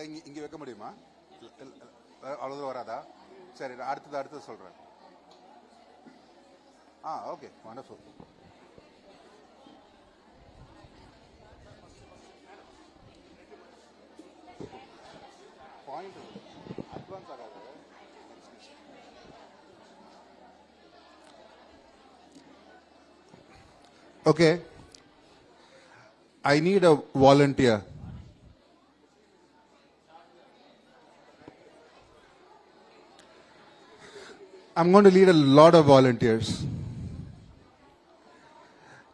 இல்லை இங்கே வைக்க முடியுமா? அவ்வளோ வராதா? சரி, அடுத்தது சொல்கிறேன். Okay, wonderful. பாயிண்ட் அட்வான்ஸ் ஆகாது. Okay, I need a volunteer. I'm going to lead a lot of volunteers.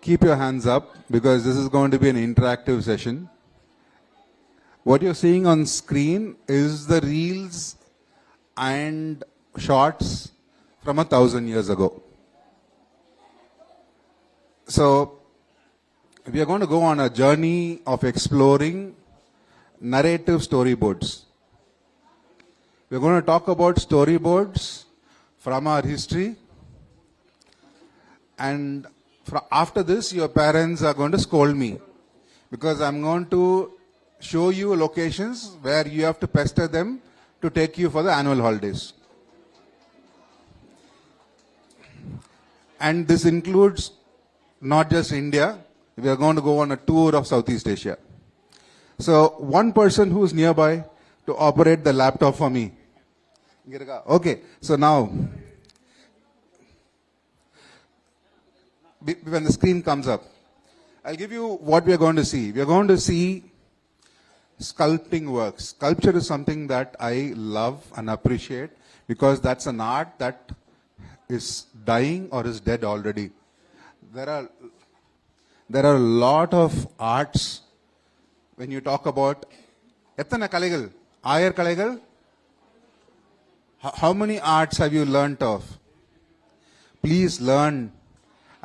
Keep your hands up because this is going to be an interactive session. What you're seeing on screen is the reels and shots from 1,000 years ago. So, we are going to go on a journey of exploring narrative storyboards. We are going to talk about storyboards from our history, and after this, your parents are going to scold me because I'm going to show you locations where you have to pester them to take you for the annual holidays. And this includes not just India, we are going to go on a tour of Southeast Asia. So, one person who is nearby to operate the laptop for me. Okay, so now, when the screen comes up, I'll give you what we are going to see. We are going to see sculpting works. Sculpture is something that I love and appreciate because that's an art that is dying or is dead already. There are a lot of arts when you talk about எத்தனை கலைகள்? 1000 கலைகள்? How many arts have you learnt of? Please learn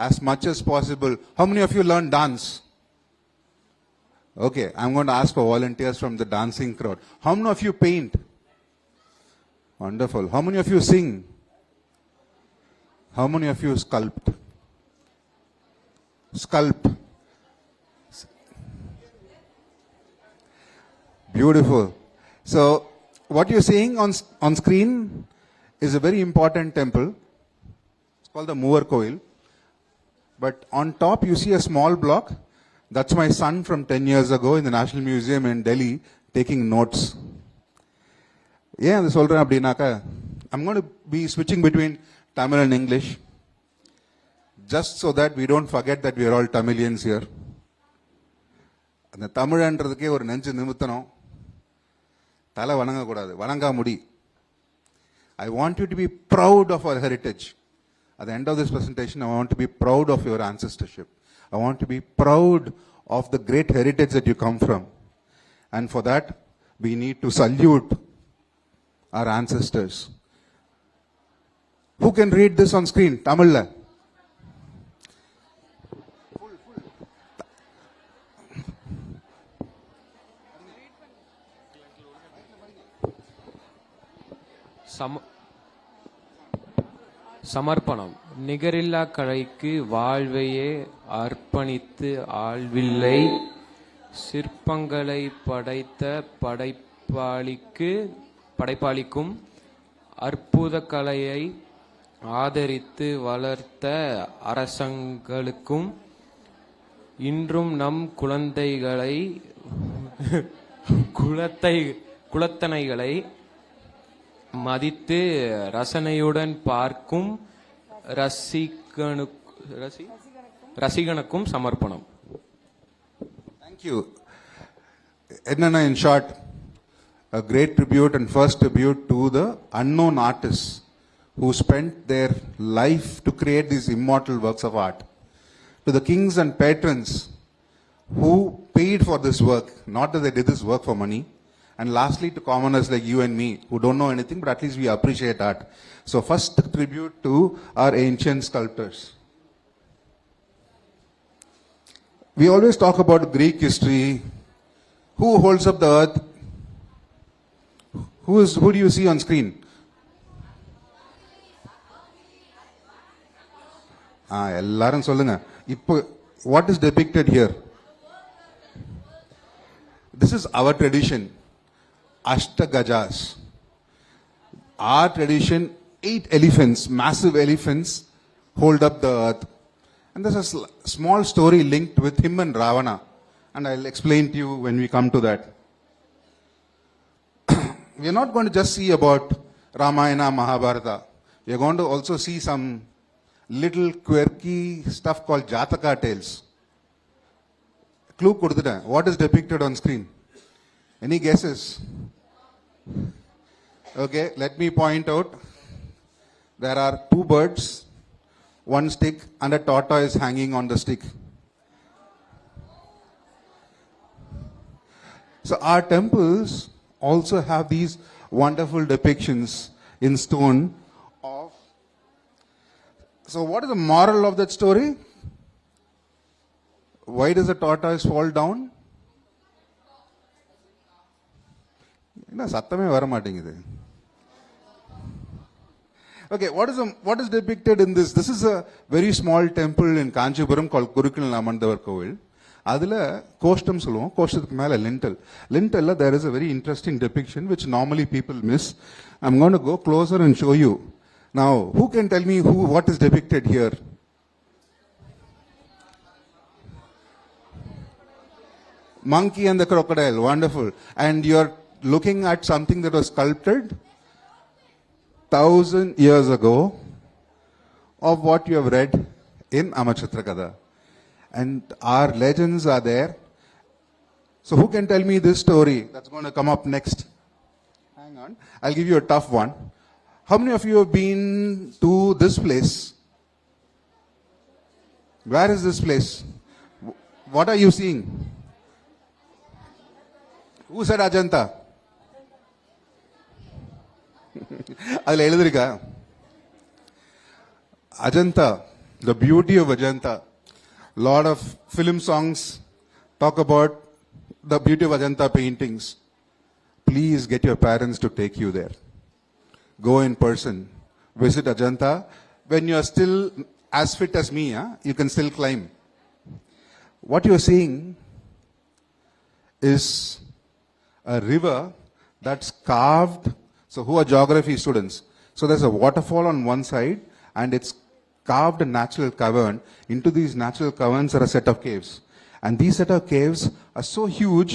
as much as possible. How many of you learn dance? Okay, I'm going to ask for volunteers from the dancing crowd. How many of you paint? Wonderful. How many of you sing? How many of you sculpt? Sculpt. Beautiful. So, what you're seeing on screen is a very important temple. It's called the Moor Koil. But on top you see a small block. That's my son from 10 years ago in the National Museum in Delhi taking notes. I'm going to be switching between Tamil and English, just so that we don't forget that we are all Tamilians here. அந்த தமிழன்றதுக்கே ஒரு நெஞ்சு நிமித்தணும், தலை வணங்கக்கூடாது, வணங்கா முடி. I want you to be proud of our heritage. At the end of this presentation, I want to be proud of your ancestorship. I want to be proud of the great heritage that you come from. And for that, we need to salute our ancestors. Who can read this on screen? Tamil. சமர்ப்பணம். நிகரில்லா கலைக்கு வாழ்வையே அர்ப்பணித்து ஆழ்வில்லை சிற்பங்களை படைத்த படைப்பாளிக்கும் அற்புத கலையை ஆதரித்து வளர்த்த அரசங்களுக்கும் இன்றும் நம் குலத்தனைகளை மதித்து ரசனையுடன் பார்க்கும் ரசிகனுக்கும் சமர்ப்பணம். Thank you. Enna, in short, a great tribute and first tribute to the unknown artists who spent their life to create these immortal works of art. To the kings and patrons who paid for this work, not that they did this work for money. And lastly, to commoners like you and me, who don't know anything, but at least we appreciate art. So first tribute to our ancient sculptors. We always talk about Greek history. Who holds up the earth? Who do you see on screen? எல்லாரும் சொல்லுங்க. இப்போ what is depicted here? This is our tradition. Ashtagajas. Our tradition, 8 elephants, massive elephants, hold up the earth. And there's a small story linked with him and Ravana. And I'll explain to you when we come to that. We are not going to just see about Ramayana, Mahabharata. We are going to also see some little quirky stuff called Jataka tales. Clue kuduthuta. What is depicted on screen? Any guesses? Okay, let me point out. There are 2 birds, 1 stick, and a tortoise hanging on the stick. So our temples also have these wonderful depictions in stone of. So what is the moral of that story? Why does the tortoise fall down? சத்தமே வர மாட்டேங்குது. Okay, what is depicted in this? This is a very small temple in Kanchipuram called Kurukul Namandavar Kovil. அதுல கோஷ்டம் சொல்லுவோம். கோஷ்டத்துக்கு மேல lintel there is a very interesting depiction which normally people miss. I'm going to go closer and show you. Now, who can tell me what is depicted here? Monkey and the crocodile, wonderful. And you're looking at something that was sculpted 1,000 years ago of what you have read in Amachitrakada. And our legends are there. So who can tell me this story that's going to come up next? Hang on. I'll give you a tough one. How many of you have been to this place? Where is this place? What are you seeing? Who said Ajanta? அதில் எழுதிருக்கா Ajanta, the beauty of Ajanta. Lot of film songs talk about the beauty of Ajanta paintings. Please get your parents to take you there. Go in person. Visit Ajanta. When you are still as fit as me, you can still climb. What you are seeing is a river that's carved. So who are geography students? So there's a waterfall on one side and it's carved a natural cavern. Into these natural caverns are a set of caves. And these set of caves are so huge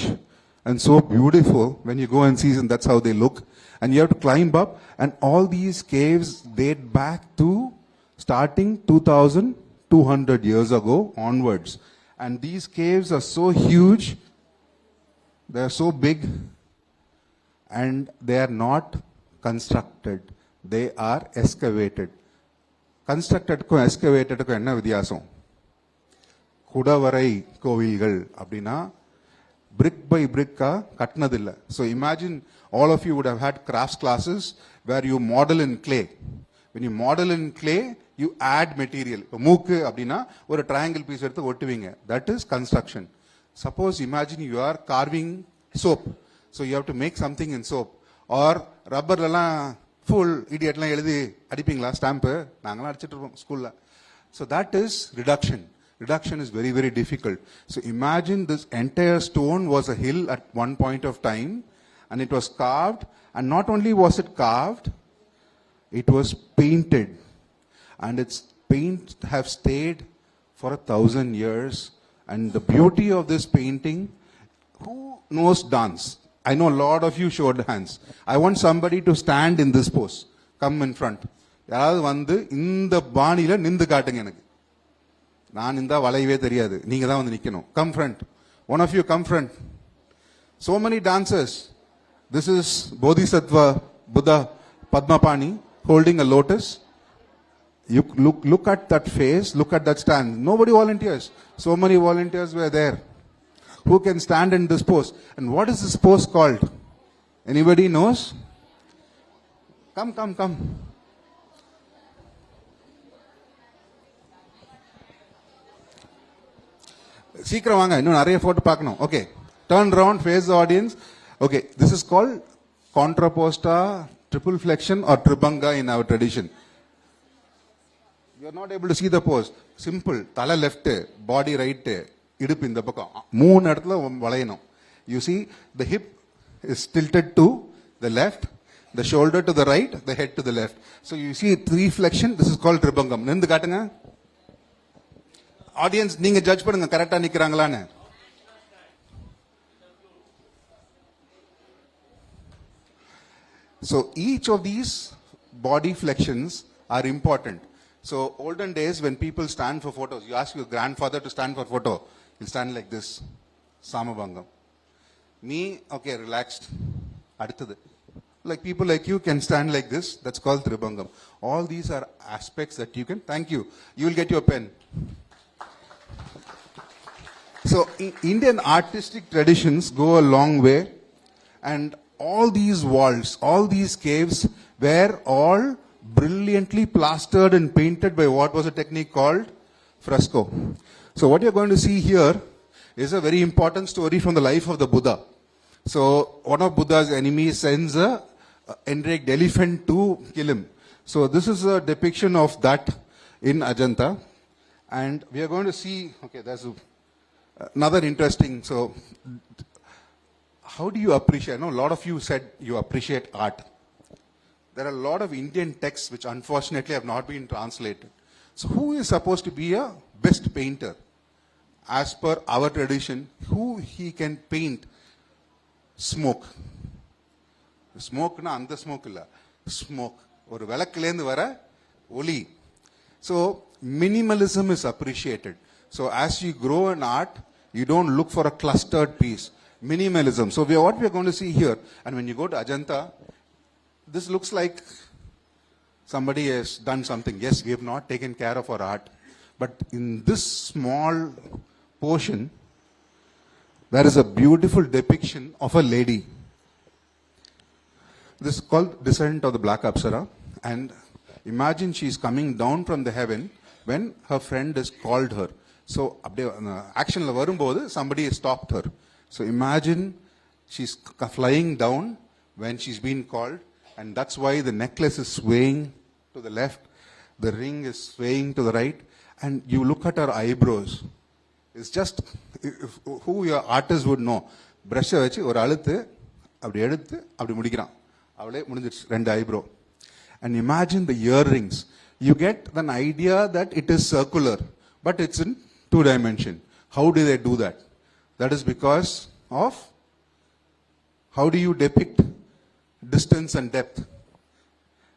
and so beautiful when you go and see them. That's how they look. And you have to climb up. And all these caves date back to starting 2,200 years ago onwards. And these caves are so huge. They are so big. And they are not constructed. They are excavated. கன்ஸ்ட்ரக்டடுக்கும் எஸ்கவேட்டடுக்கும் என்ன வித்தியாசம்? குடவரை கோவில்கள் அப்படின்னா brick by brick கட்டினதில்லை. So imagine all of you would have had crafts classes where you model in clay. When you model in clay, you add material. இப்போ மூக்கு அப்படின்னா ஒரு triangle piece எடுத்து ஒட்டுவீங்க. That is construction. Suppose imagine you are carving soap. So you have to make something in soap. Or ரப்பர்லாம் full இடியட்லாம் எழுதி அடிப்பீங்களா stamp? நாங்களாம் அடிச்சிட்டு இருப்போம் ஸ்கூல்ல. So that is reduction. Reduction is very, very difficult. So imagine this entire stone was a hill at one point of time and it was carved, and not only was it carved, it was painted, and its paint have stayed for 1,000 years. And the beauty of this painting, who knows dance? I know a lot of you showed hands. I want somebody to stand in this pose. Come in front. யாராவது வந்து இந்த பாணியில நின்று காட்டுங்க எனக்கு. நான் இந்த வளையவே தெரியாது. நீங்க தான் வந்து நிக்கணும். Come front. One of you come front. So many dancers. This is Bodhisattva Buddha Padmapani holding a lotus. You look at that face, look at that stand. Nobody volunteers. So many volunteers were there. Who can stand in this pose? And what is this pose called? Anybody knows? Come. சீக்கிரம் வாங்க, இன்னும் நிறைய photo பார்க்கணும். Okay, turn around, face the audience. Okay, this is called contraposta, triple flexion or tribhanga in our tradition. You are not able to see the pose. Simple. தலை left, body right, இடுப்பு இந்த பக்கம் 3 இடத்துல வளையணும். You see, the hip is tilted to the left, the shoulder to the right, the head to the left. So you see three flexion, this is called tribangam. Nindu kaattunga. Audience, நீங்க judge பண்ணுங்க கரெக்டா நிக்கிறாங்களான்னு. So each of these body flexions are important. So olden days when people stand for photos, you ask your grandfather to stand for photo, he'll stand like this, samabangam. Me, okay, relaxed. Aduthathu. Like people like you can stand like this, that's called tribangam. All these are aspects that you can, thank you, you will get your pen. So Indian artistic traditions go a long way, and all these walls, all these caves were all brilliantly plastered and painted by what was a technique called fresco. So what you're going to see here is a very important story from the life of the Buddha. So one of Buddha's enemies sends a enraged elephant to kill him. So this is a depiction of that in Ajanta, and we are going to see, okay, there's another interesting, so how do you appreciate, I know a lot of you said you appreciate art. There are a lot of Indian texts which unfortunately have not been translated. So who is supposed to be a best painter? As per our tradition, who he can paint smoke. Smoke na andha smoke illa. Smoke. Or velakkilendu vara oli. So minimalism is appreciated. So as you grow in art, you don't look for a clustered piece. Minimalism. So what we are going to see here, and when you go to Ajanta, this looks like somebody has done something. Yes, we have not taken care of our art. But in this small portion, there is a beautiful depiction of a lady. This is called Descent of the Black Apsara. And imagine she is coming down from the heaven when her friend has called her. So, action la varumbodhu, somebody has stopped her. So imagine she's flying down when she's been called, and that's why the necklace is swaying to the left, the ring is swaying to the right, and you look at her eyebrows. It's just, who your artist would know. Brush vechi or aluthu, abdi eduthu, abdi mudikiran. Avale mudinjiruchu, rendu eyebrow. And imagine the earrings. You get an idea that it is circular, but it's in 2 dimension. How do they do that? That is because of how do you depict distance and depth.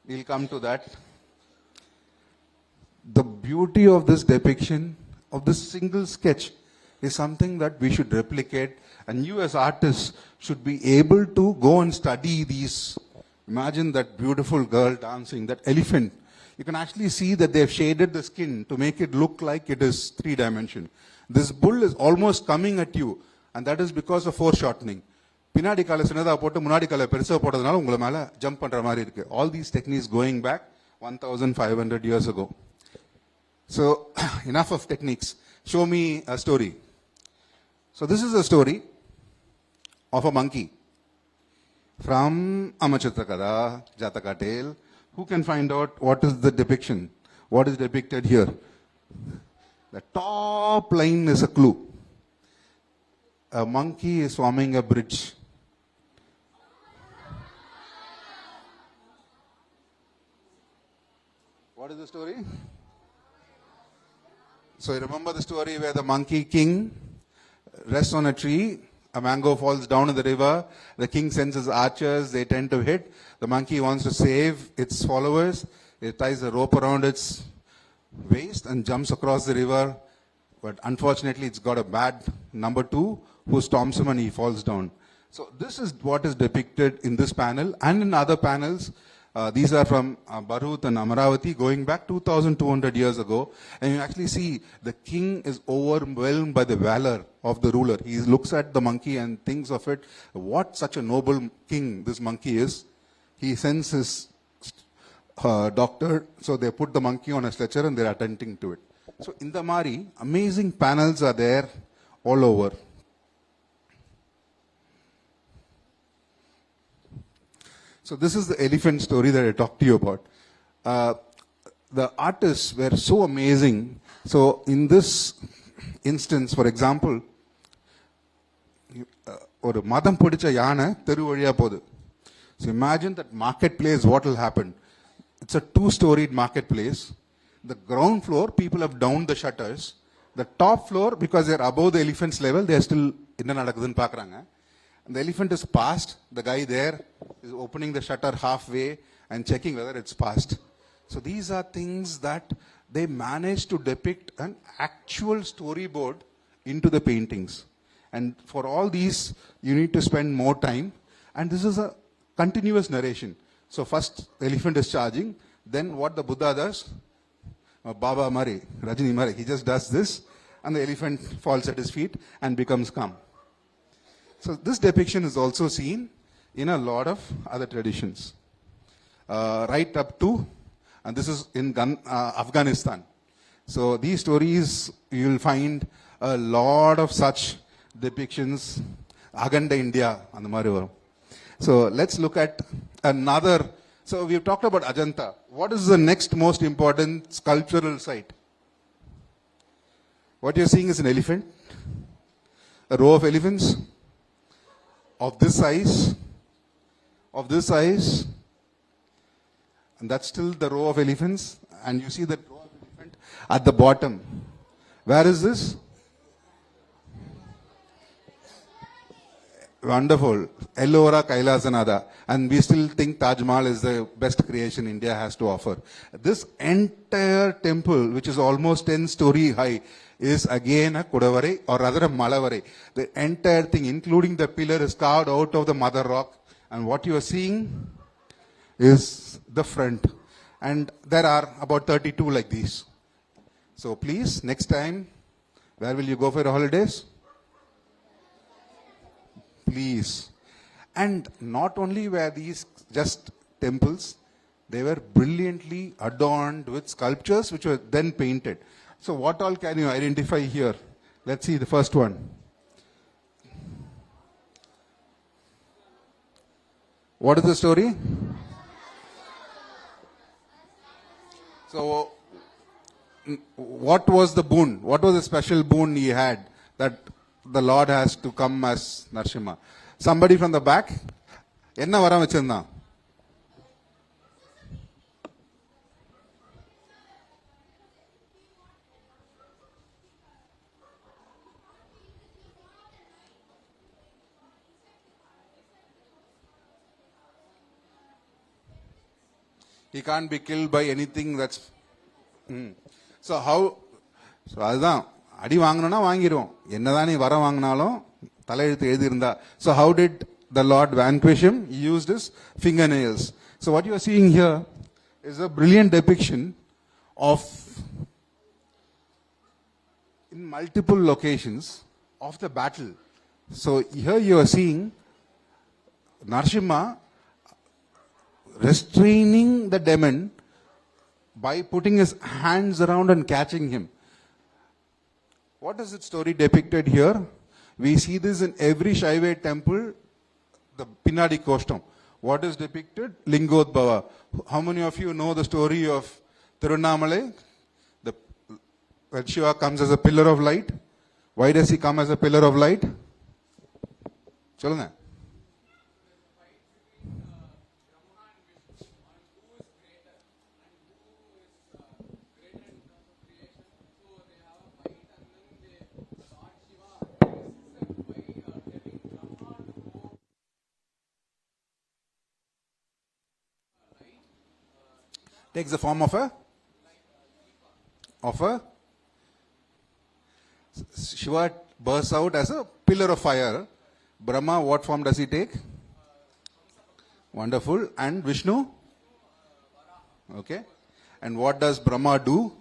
We'll come to that. The beauty of this depiction, of this single sketch, is something that we should replicate, and you as artists should be able to go and study these. Imagine that beautiful girl dancing, that elephant. You can actually see that they have shaded the skin to make it look like it is 3 dimension. This bull is almost coming at you, and that is because of foreshortening. பின்னாடி காலை சின்னதாக போட்டு முன்னாடி காலை பெருசாக போட்டதுனால உங்களை மேலே ஜம்ப் பண்ணுற மாதிரி இருக்கு. All these techniques going back 1,500 years ago. So enough of techniques. Show me a story. So this is a story of a monkey from Amachitrakada, Jataka tale. Who can find out what is the depiction? What is depicted here? The top line is a clue. A monkey is forming a bridge. What is the story? So you remember the story where the monkey king rests on a tree, a mango falls down in the river, the king sends his archers, they tend to hit, the monkey wants to save its followers, it ties a rope around its waist and jumps across the river, but unfortunately it's got a bad number 2 who storms him and he falls down. So this is what is depicted in this panel and in other panels. These are from Bharut and Amaravati going back 2,200 years ago, and you actually see the king is overwhelmed by the valor of the ruler. He looks at the monkey and thinks of it, what such a noble king this monkey is. He sends his doctor, so they put the monkey on a stretcher and they're attending to it. So in the Mari, amazing panels are there all over. So this is the elephant story that I talked to you about. The artists were so amazing. So in this instance, for example, ஒரு மதம் பிடிச்ச யானை தெரு வழியா போகுது. So imagine that marketplace, what will happen? It's a two-storied marketplace. The ground floor, people have downed the shutters. The top floor, because they're above the elephant's level, they're still என்ன நடக்குதுன்னு பார்க்கறாங்க. And the elephant is passed. The guy there is opening the shutter halfway and checking whether it's passed. So these are things that they manage to depict an actual storyboard into the paintings. And for all these, you need to spend more time. And this is a continuous narration. So first, the elephant is charging. Then what the Buddha does, Baba Mari, Rajini Mari, he just does this, and the elephant falls at his feet and becomes calm. So this depiction is also seen in a lot of other traditions. Right up to, and this is in Afghanistan. So these stories, you will find a lot of such depictions. Aganda India, and the Marivaram. So let's look at another. So we've talked about Ajanta. What is the next most important sculptural site? What you're seeing is an elephant, a row of elephants of this size, and that's still the row of elephants, and you see that row of elephant at the bottom. Where is this? Wonderful. Ellora Kailasanada. And we still think Taj Mahal is the best creation India has to offer. This entire temple, which is almost 10-story high, is again a Kudavare, or rather a Malavare. The entire thing, including the pillar, is carved out of the mother rock. And what you are seeing is the front. And there are about 32 like these. So please, next time, where will you go for your holidays? Please. And not only were these just temples, they were brilliantly adorned with sculptures which were then painted. So what all can you identify here? Let's see the first one. What is the story? So what was the boon? What was the special boon he had that the Lord has to come as Narsimha? Somebody from the back? என்ன வரம் வச்சிருந்தான்? He can't be killed by anything that's... So how... So அதுதான் அடி வாங்கணும்னா வாங்கிடுவோம், என்னதான் நீ வர வாங்கினாலும் தலையெழுத்து எழுதியிருந்தா. So how did the Lord vanquish him? He used his fingernails. So what you are seeing here is a brilliant depiction of, in multiple locations, of the battle. So here you are seeing Narsimha restraining the demon by putting his hands around and catching him. What is its story depicted here? We see this in every Shaiva temple, the Pinadi Koshtam. What is depicted? Lingodbhava. How many of you know the story of Tirunamalai? When Shiva comes as a pillar of light. Why does he come as a pillar of light? Chalna. Takes the form of a Shiva bursts out as a pillar of fire. Brahma, what form does he take? Wonderful. And Vishnu? Okay. And what does Brahma do?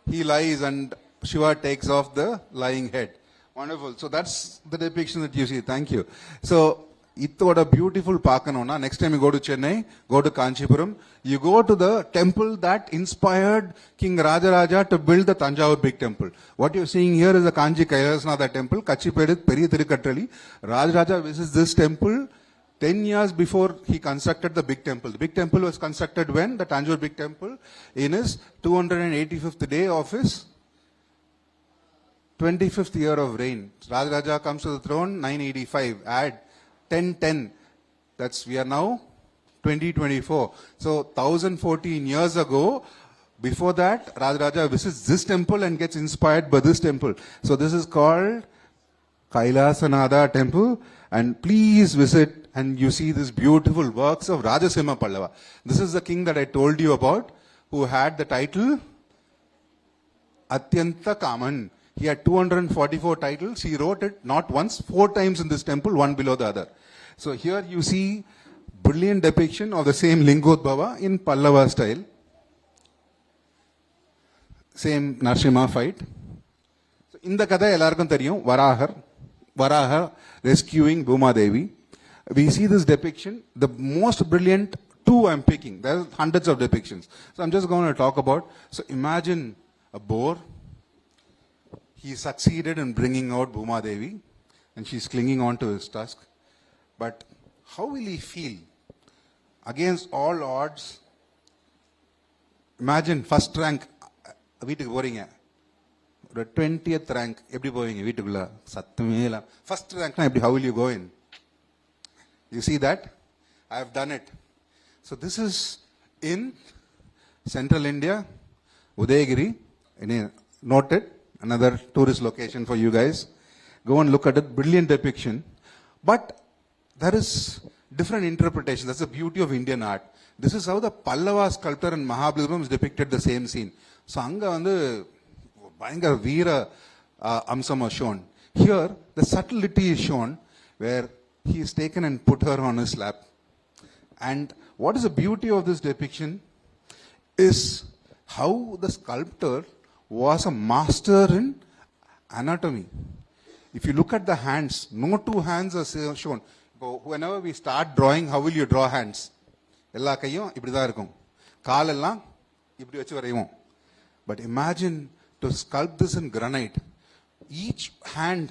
He lies and Shiva takes off the lying head. Wonderful. So that's the depiction that you see. Thank you. So, ithoda beautiful Pakanona. Next time you go to Chennai, go to Kanchipuram, you go to the temple that inspired King Rajaraja to build the Tanjavur big temple. What you're seeing here is the Kanchi Kailasnatha temple, Kachipedit Periya Tirukattrali. Rajaraja visits this temple 10 years before he constructed the big temple. The big temple was constructed when? The Tanjore big temple in his 285th day of his 25th year of reign. Rajaraja comes to the throne 985. Add 1010. That's, we are now 2024. So 1014 years ago, before that, Rajaraja visits this temple and gets inspired by this temple. So this is called Kailasanada temple. And please visit and you see these beautiful works of Rajasimha Pallava. This is the king that I told you about, who had the title Atyanta Kaman. He had 244 titles. He wrote it not once, 4 times in this temple, one below the other. So here you see brilliant depiction of the same Lingodbhava in Pallava style. Same Narsimha fight. So in the Kada ellarkum theriyum, Varaha rescuing Bhuma Devi. We see this depiction. The most brilliant 2 I'm picking. There are hundreds of depictions. So I'm just going to talk about. So imagine a boar. He succeeded in bringing out Bhuma Devi and she's clinging on to his tusk. But how will he feel? Against all odds, imagine first rank, வீட்டுக்கு போறீங்க, ஒரு 20th rank, எப்படி போவீங்க வீட்டுக்குள்ள? சத்தமே இல்ல. First rank na எப்படி, how will you go in? You see that? I have done it. So this is in central India, Udayagiri. Note it, another tourist location for you guys. Go and look at it, brilliant depiction. But there is different interpretation. That's the beauty of Indian art. This is how the Pallava sculptor in Mahabalipuram is depicted the same scene. So anga vandu bayangara veera amsam was shown. Here the subtlety is shown where he is taken and put her on his lap. And what is the beauty of this depiction is how the sculptor was a master in anatomy. If you look at the hands, no 2 hands are shown. Whenever we start drawing, how will you draw hands? எல்லா கையும் இப்படிதான் இருக்கும், காலெல்லாம் இப்படி வச்சு வரைவோம். But imagine to sculpt this in granite. Each hand,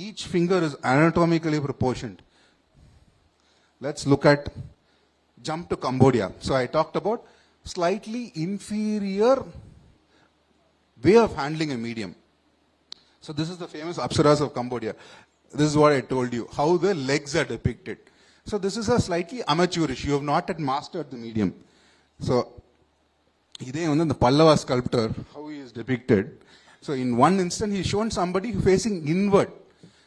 each finger is anatomically proportioned. Let's look at, jump to Cambodia. So I talked about slightly inferior way of handling a medium. So this is the famous Apsaras of Cambodia. This is what I told you, how the legs are depicted. So this is a slightly amateurish. You have not yet mastered the medium. So, idhe on the Pallava sculptor, how he is depicted. So in one instant, he is shown somebody facing inward.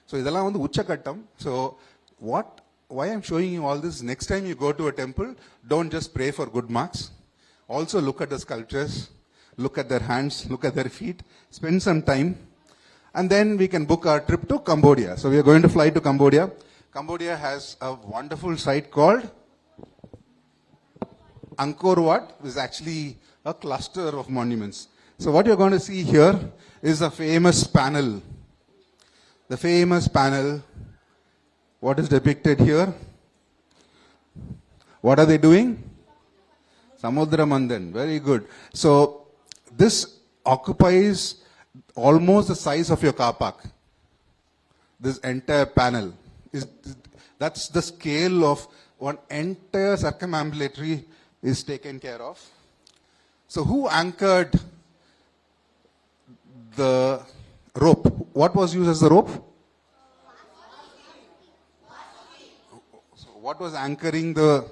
So idella on the Uchakattam. So why I'm showing you all this, next time you go to a temple, don't just pray for good marks. Also look at the sculptures, look at their hands, look at their feet, spend some time. And then we can book our trip to Cambodia. So we are going to fly to Cambodia. Cambodia has a wonderful site called Angkor Wat, which is actually a cluster of monuments. So what you're going to see here is a famous panel. The famous panel. What is depicted here? What are they doing? Samudra Mandan. Very good. So this occupies almost the size of your car park. This entire panel. That's the scale of one entire circumambulatory is taken care of. So who anchored the rope? What was used as the rope? So what was anchoring the,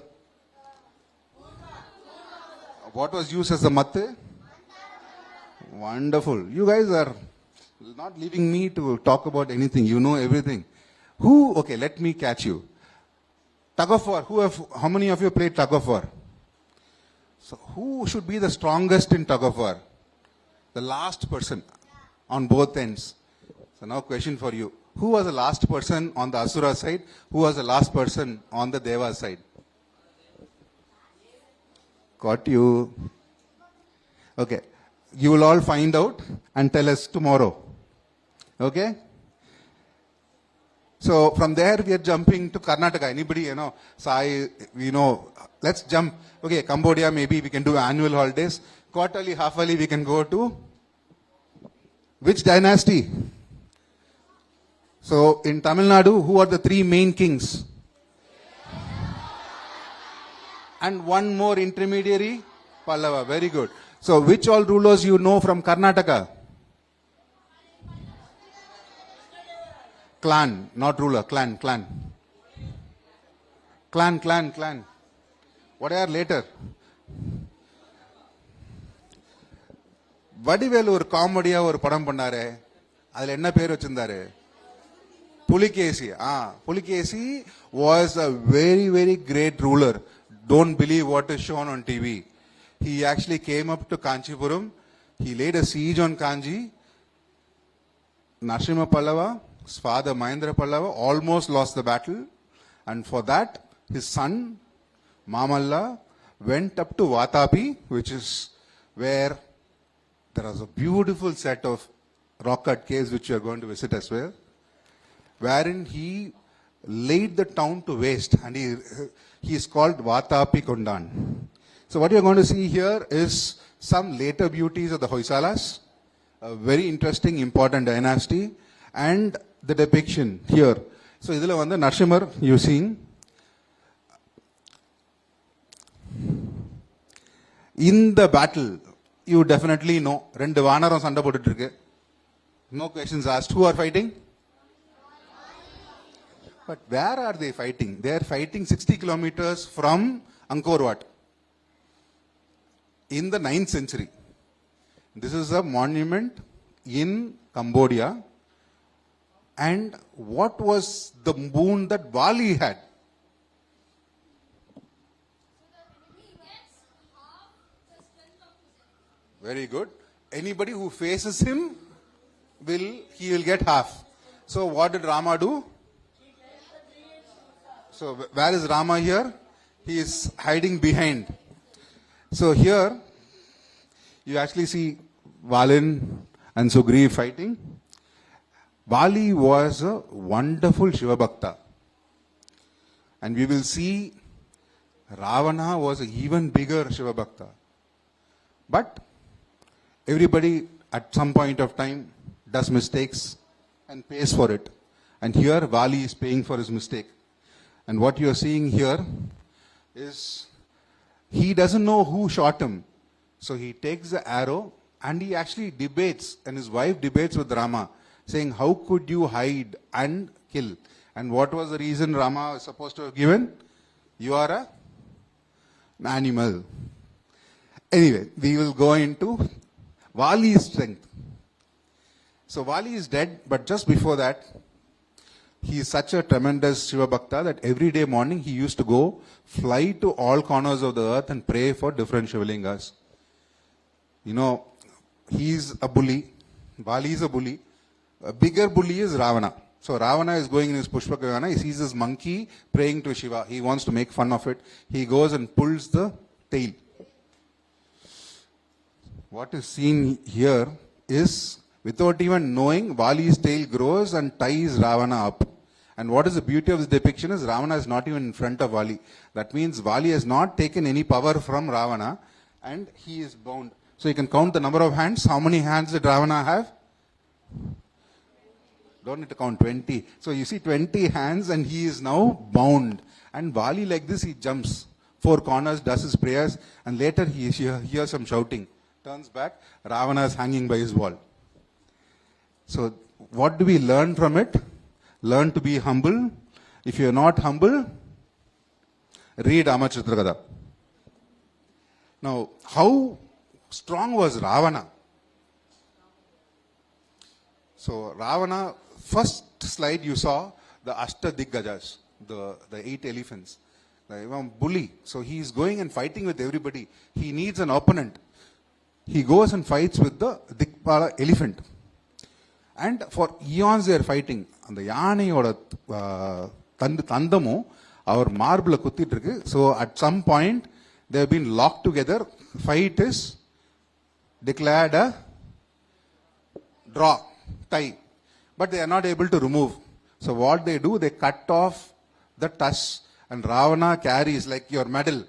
what was used as the matte? Wonderful. You guys are not leaving me to talk about anything. You know everything. Who, okay, let me catch you. Tug of war. How many of you played tug of war? So who should be the strongest in tug of war? The last person on both ends. So now question for you. Who was the last person on the Asura side? Who was the last person on the Deva side? Got you. Okay. You will all find out and tell us tomorrow. Okay? So from there we are jumping to Karnataka. Anybody, Sai, let's jump. Okay, Cambodia, maybe we can do annual holidays. Quarterly, half-yearly, we can go to which dynasty? So in Tamil Nadu, who are the 3 main kings? And one more intermediary, Pallava. Very good. So which all rulers you know from Karnataka? Clan, not ruler, clan. Clan. What are later? Vadivelu ஒரு காமெடியா ஒரு படம் பண்ணாரு. அதுல என்ன பேர் வச்சிருந்தாரு? Pulikesi. Pulikesi was a very great ruler. Don't believe what is shown on TV. He actually came up to Kanchipuram. He laid a siege on Kanji. Narasimha Pallava, his father Mahendra Pallava, almost lost the battle. And for that, his son Mamalla went up to Vatapi, which is where there was a beautiful set of rock cut caves which you are going to visit as well, wherein he laid the town to waste, and he is called Vatapi Kondan. So what you are going to see here is some later beauties of the Hoysalas, a very interesting important dynasty, and the depiction here. So idhula vanda Narasimhar you seeing. In the battle, you definitely know, rendu vaanaram sanda போட்டுட்டு இருக்கு. No questions asked. Who are fighting? But where are they fighting? They are fighting 60 kilometers from Angkor Wat in the 9th century. This is a monument in Cambodia. And what was the boon that Bali had? Very good. Anybody who faces him he will get half. So what did Rama do? So where is Rama here? He is hiding behind. So here you actually see Valin and Sugriv fighting. Bali was a wonderful Shiva Bhakta. And we will see Ravana was an even bigger Shiva Bhakta. But everybody at some point of time does mistakes and pays for it. And here Vali is paying for his mistake. And what you are seeing here is he doesn't know who shot him. So he takes the arrow and he actually debates, and his wife debates with Rama, saying, how could you hide and kill? And what was the reason Rama was supposed to have given? You are an animal. Anyway, we will go into Vali's strength. So Vali is dead, but just before that, he is such a tremendous Shiva Bhakta that every day morning he used to go fly to all corners of the earth and pray for different Shivalingas. You know, he is a bully. Vali is a bully. A bigger bully is Ravana. So Ravana is going in his Pushpakayana. He sees this monkey praying to Shiva. He wants to make fun of it. He goes and pulls the tail. What is seen here is, without even knowing, Vali's tail grows and ties Ravana up. And what is the beauty of this depiction is Ravana is not even in front of Vali. That means Vali has not taken any power from Ravana and he is bound. So you can count the number of hands. How many hands did Ravana have? Don't need to count 20. So you see 20 hands and he is now bound. And Vali like this, he jumps 4 corners, does his prayers, and later he hears some shouting. Turns back, Ravana is hanging by his wall. So what do we learn from it? Learn to be humble. If you are not humble, read Amachitragatha. Now, how strong was Ravana? So Ravana, first slide you saw the Ashta Diggajas, the 8 elephants. The bully. So he is going and fighting with everybody. He needs an opponent. He goes and fights with the Dikpala elephant. And for eons they are fighting. அந்த யானையோட தந்தமும் அவர் மார்பிள குத்திட்டு இருக்கு. So at some point they have been locked together. Fight is declared a draw, tie. But they are not able to remove. So what they do, they cut off the tusk, and Ravana carries like your medal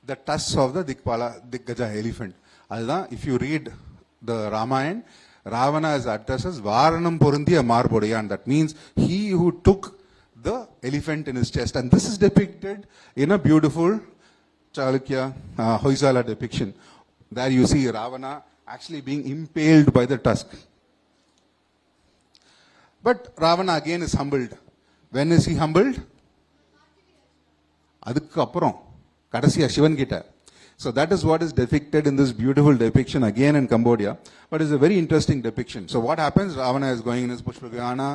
the tusk of the Diggaja elephant. Adha, if you read the Ramayana, Ravana is addressed as Varanam Porundiya Marbodayan. That means he who took the elephant in his chest. And this is depicted in a beautiful Chalukya, Hoysala depiction. There you see Ravana actually being impaled by the tusk. But Ravana again is humbled. When is he humbled? அதுக்கு அப்புறம் கடைசியா சிவன் கிட்ட. So that is what is depicted in this beautiful depiction again in Cambodia. But it's a very interesting depiction. So what happens? Ravana is going in his Pushpagana.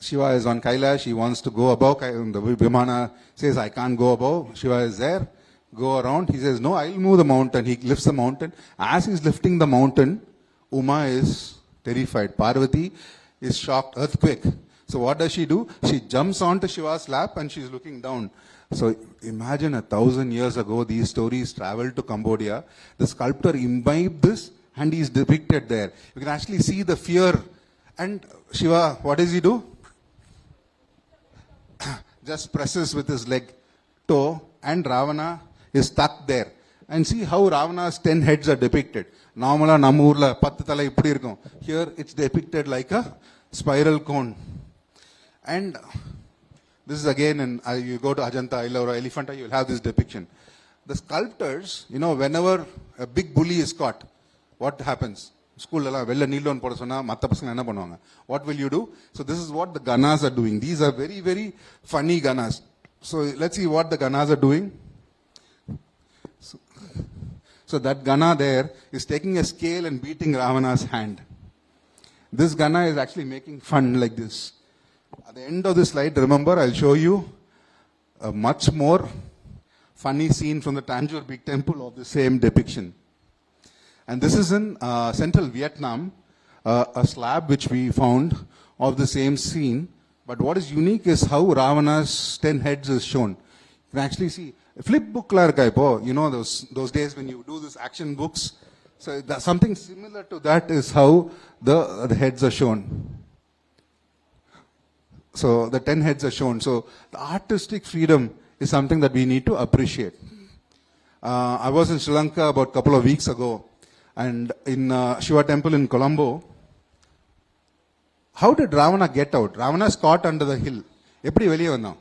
Shiva is on Kailash. He wants to go above. The Vimana says, I can't go above. Shiva is there. Go around. He says, no, I'll move the mountain. He lifts the mountain. As he's lifting the mountain, Uma is terrified. Parvati is shocked. Earthquake. So what does she do? She jumps onto Shiva's lap and she's looking down. So imagine 1,000 years ago, these stories traveled to Cambodia. The sculptor imbibed this and he's depicted there. You can actually see the fear. And Shiva, what does he do? Just presses with his leg, toe, and Ravana is stuck there. And see how Ravana's 10 heads are depicted. Normally, நம்ம ஊர்ல 10 தலை இப்படி இருக்கும். Here it's depicted like a spiral cone. And this is again, you go to Ajanta, Ellora, Elephanta, you'll have this depiction. The sculptors, whenever a big bully is caught, what happens? School vella kneel down poda sonna matta pasanga enna பண்ணுவாங்க? What will you do? So this is what the Ganas are doing. These are very, very funny Ganas. So let's see what the Ganas are doing. So that Gana there is taking a scale and beating Ravana's hand. This Gana is actually making fun like this. At the end of this slide, remember, I'll show you a much more funny scene from the Tanjore Big Temple of the same depiction. And this is in central Vietnam, a slab which we found of the same scene. But what is unique is how Ravana's 10 heads is shown. You can actually see, flip book la irukka ipo, those days when you do this action books. So something similar to that is how the heads are shown. So the 10 heads are shown. So the artistic freedom is something that we need to appreciate. I was in Sri Lanka about a couple of weeks ago, and in Shiva temple in Colombo. How did Ravana get out? Ravana is caught under the hill. எப்படி வெளியே வந்தான்?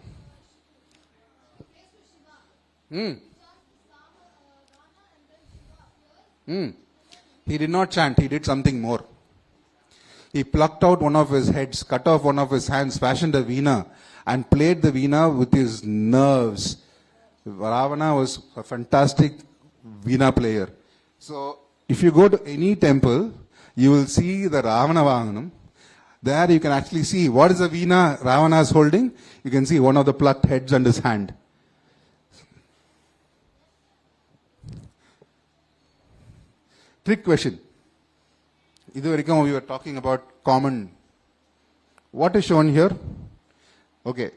He did not chant. He did something more. He plucked out one of his heads, cut off one of his hands, fashioned a veena, and played the veena with his nerves. Ravana was a fantastic veena player. So, if you go to any temple, you will see the Ravana Vahanam. There you can actually see what is the veena Ravana is holding. You can see one of the plucked heads on his hand. Trick question. We were talking about common. What is shown here? Okay.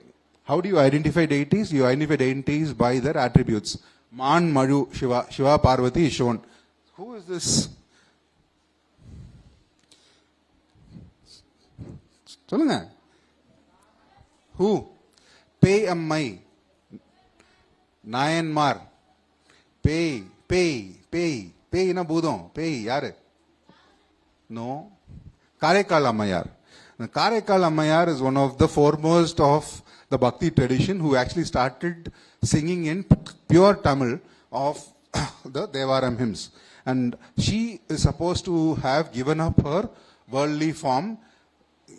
How do you identify deities? You identify deities by their attributes. Man, Maju, Shiva. Shiva, Parvati is shown. Who is this? Solunga. Who? Pay Ammai. Nayanmar. Pay. Ina Budon. Pay. Yare. No. Karekal Ammayar. Karekal Ammayar is one of the foremost of the Bhakti tradition who actually started singing in pure Tamil of the Devaram hymns. And she is supposed to have given up her worldly form.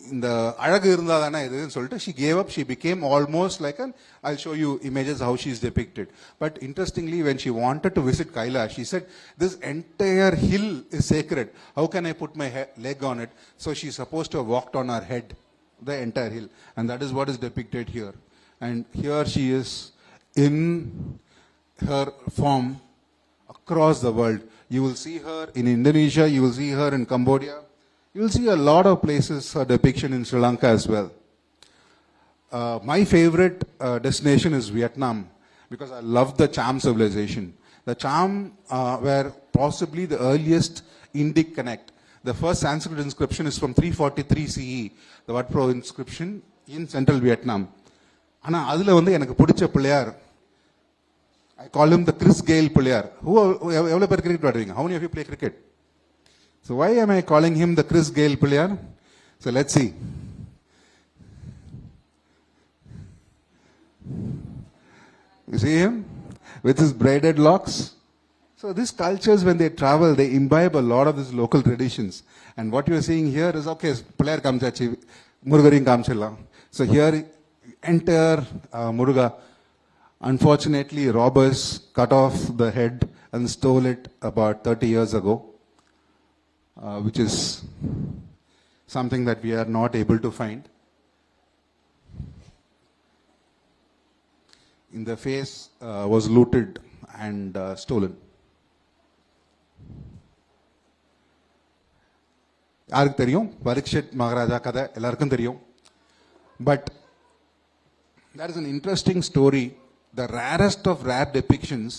She gave up, she became almost like I'll show you images how she's depicted. But interestingly, when she wanted to visit Kailash, she said, this entire hill is sacred. How can I put my leg on it? So she's supposed to have walked on her head, the entire hill. And that is what is depicted here. And here she is in her form across the world. You will see her in Indonesia, you will see her in Cambodia. You will see a lot of places her depiction in Sri Lanka as well. My favorite destination is Vietnam because I love the Cham civilization. The Cham were possibly the earliest Indic connect. The first Sanskrit inscription is from 343 CE, the Wat Pro inscription in central Vietnam. I call him the Chris Gale player. How many of you play cricket? So why am I calling him the Chris Gale player? So let's see. You see him? with his braided locks. So these cultures, when they travel, they imbibe a lot of these local traditions. And what you are seeing here is, okay, player kamchachi, Murugarin kamchilla. So here, enter Muruga. Unfortunately, robbers cut off the head and stole it about 30 years ago, which is something that we are not able to find. In the face was looted and stolen. யாருக்கு தெரியும் பரீட்சித் மகாராஜா கதை எல்லாருக்கும் தெரியும். But that is an interesting story, the rarest of rare depictions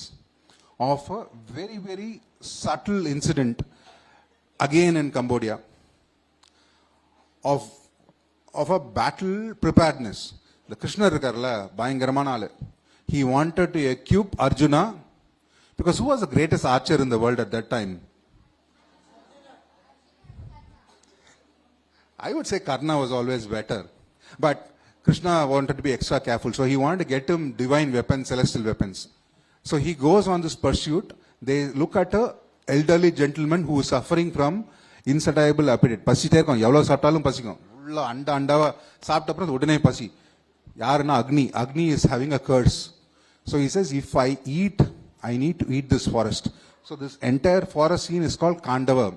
of a very, very subtle incident again in Cambodia of a battle preparedness. The Krishna irkarla bayangaramana aalu. He wanted to equip Arjuna, because who was the greatest archer in the world at that time? I would say Karna was always better. But Krishna wanted to be extra careful. So he wanted to get him divine weapons, celestial weapons. So he goes on this pursuit. They look at a elderly gentleman who is suffering from insatiable appetite. Pasite irukkom, evlo saaptalum pasikum. Ulla andava saapta appuram udane pasi. Yarna Agni. Agni is having a curse. So he says, if I eat, I need to eat this forest. So this entire forest scene is called Kandava.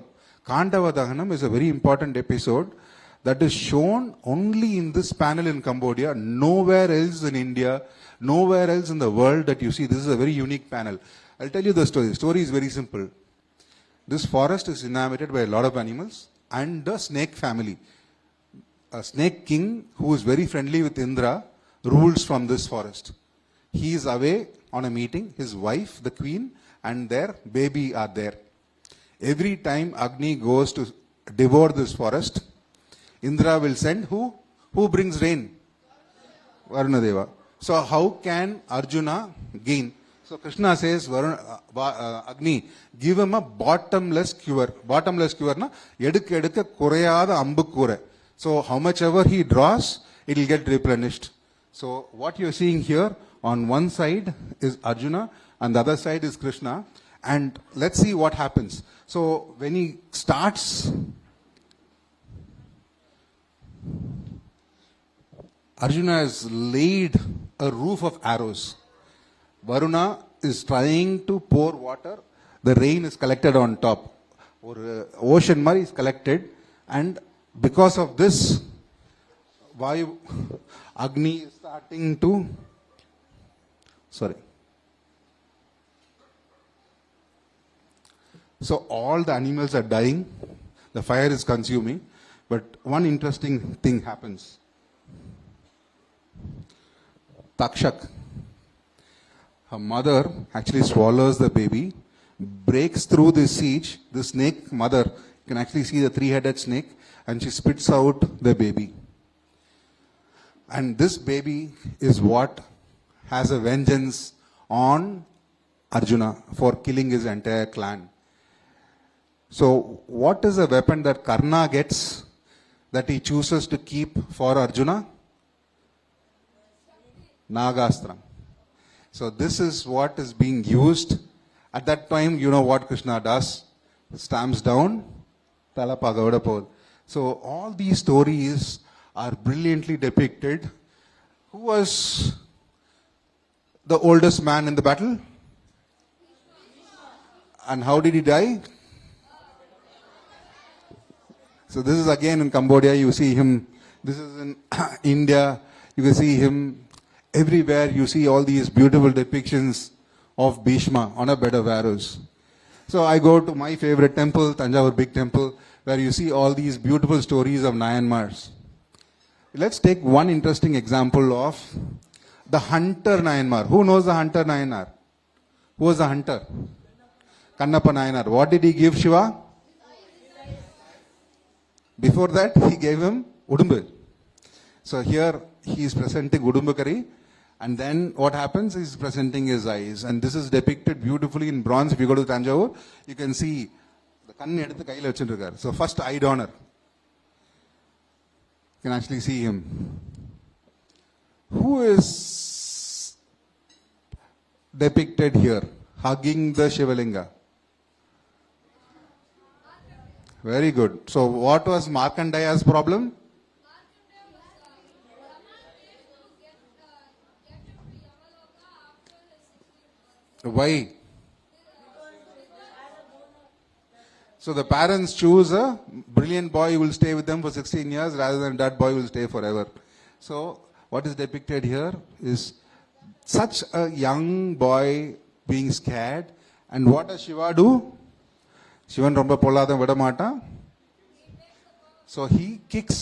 Kandava Dahanam is a very important episode that is shown only in this panel in Cambodia, nowhere else in India, nowhere else in the world that you see. This is a very unique panel. I'll tell you the story. The story is very simple. This forest is inhabited by a lot of animals and the snake family. A snake king who is very friendly with Indra rules from this forest. He is away on a meeting. His wife, the queen, and their baby are there. Every time Agni goes to devour this forest, Indra will send who? Who brings rain? Varunadeva. So how can Arjuna gain? So Krishna says, Agni, give him a bottomless cure. Bottomless cure na edukka kureyada ambu kure. So how much ever he draws, it will get replenished. So what you are seeing here, on one side is Arjuna and the other side is Krishna. And let's see what happens. So when he starts, Arjuna has laid a roof of arrows. Varuna is trying to pour water. The rain is collected on top. Or ocean mari is collected. And because of this, Vayu, Agni is starting to, So all the animals are dying. The fire is consuming. But one interesting thing happens. Takshak, her mother actually swallows the baby, breaks through the siege. The snake mother, you can actually see the three-headed snake, and she spits out the baby. And this baby is what has a vengeance on Arjuna for killing his entire clan. So what is a weapon that Karna gets that he chooses to keep for Arjuna? Nagastram. So this is what is being used. At that time, you know what Krishna does? Stamps down, Talapagaudapol. So all these stories are brilliantly depicted. Who was the oldest man in the battle? And how did he die? So this is again in Cambodia, you see him. This is in India, you can see him. Everywhere you see all these beautiful depictions of Bhishma on a bed of arrows. So I go to my favorite temple, Tanjavur Big Temple, where you see all these beautiful stories of Nayanmars. Let's take one interesting example of the hunter Nayanmar. Who knows the hunter Nayanar? Who was the hunter? Kannappa Nayanar. What did he give Shiva? Before that, he gave him Udumbu. So here he is presenting Udumbukari, and then what happens is presenting his eyes. And this is depicted beautifully in bronze. If you go to Tanjavur, you can see the kannu eduthu kaiyila vechirukar. So first eye donor. You can actually see him. Who is depicted here? Hugging the Shivalinga. Very good. So what was Markandeya's problem? Why? So the parents choose a brilliant boy who will stay with them for 16 years rather than that boy who will stay forever. So what is depicted here is such a young boy being scared. And what does Shiva do? Shivan romba polladam vida maatan. So he kicks.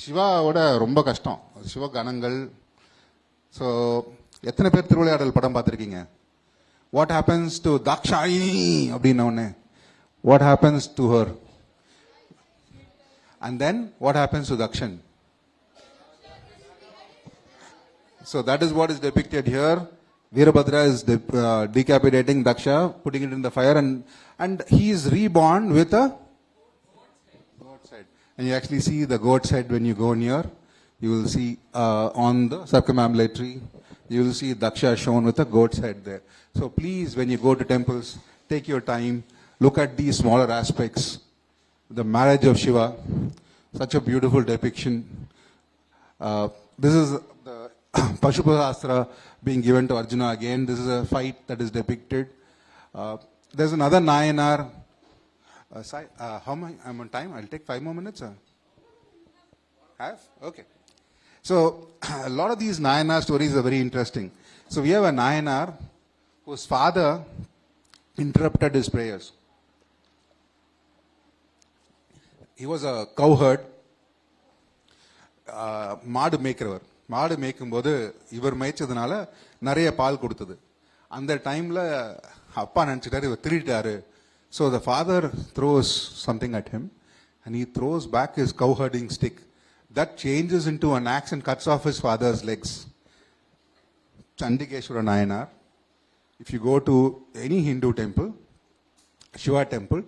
சிவாவோட ரொம்ப கஷ்டம் சிவ கணங்கள். So எத்தனை பேர் திருவிளையாடல் படம் பார்த்துருக்கீங்க? What happens to Dakshayani அப்படின்ன உடனே what happens to her? And then what happens to Dakshan? So that is what is depicted here. Veerabhadra is decapitating Daksha, putting it in the fire, and he is reborn with a goat's head. And you actually see the goat's head when you go near. You will see on the circumambulatory, you will see Daksha shown with a goat's head there. So please, when you go to temples, take your time, look at these smaller aspects. The marriage of Shiva, such a beautiful depiction. This is the Pashupasastra being given to Arjuna again. This is a fight that is depicted. There's another Nayanar. How am I'm on time? I'll take 5 more minutes. Have? Okay. So a lot of these Nayanar stories are very interesting. So we have a Nayanar whose father interrupted his prayers. He was a cowherd, மாடு மேய்க்கிறவர். மாடு மேய்க்கும்போது இவர் மேய்ச்சதுனால நிறைய பால் கொடுத்தது. அந்த டைம்ல அப்பா நினைச்சிட்டாரு இவர் திருட்டாரு. So the father throws something at him and he throws back his cow herding stick. That changes into an axe and cuts off his father's legs. Chandikeswara Nayanar. If you go to any Hindu temple, Shiva temple,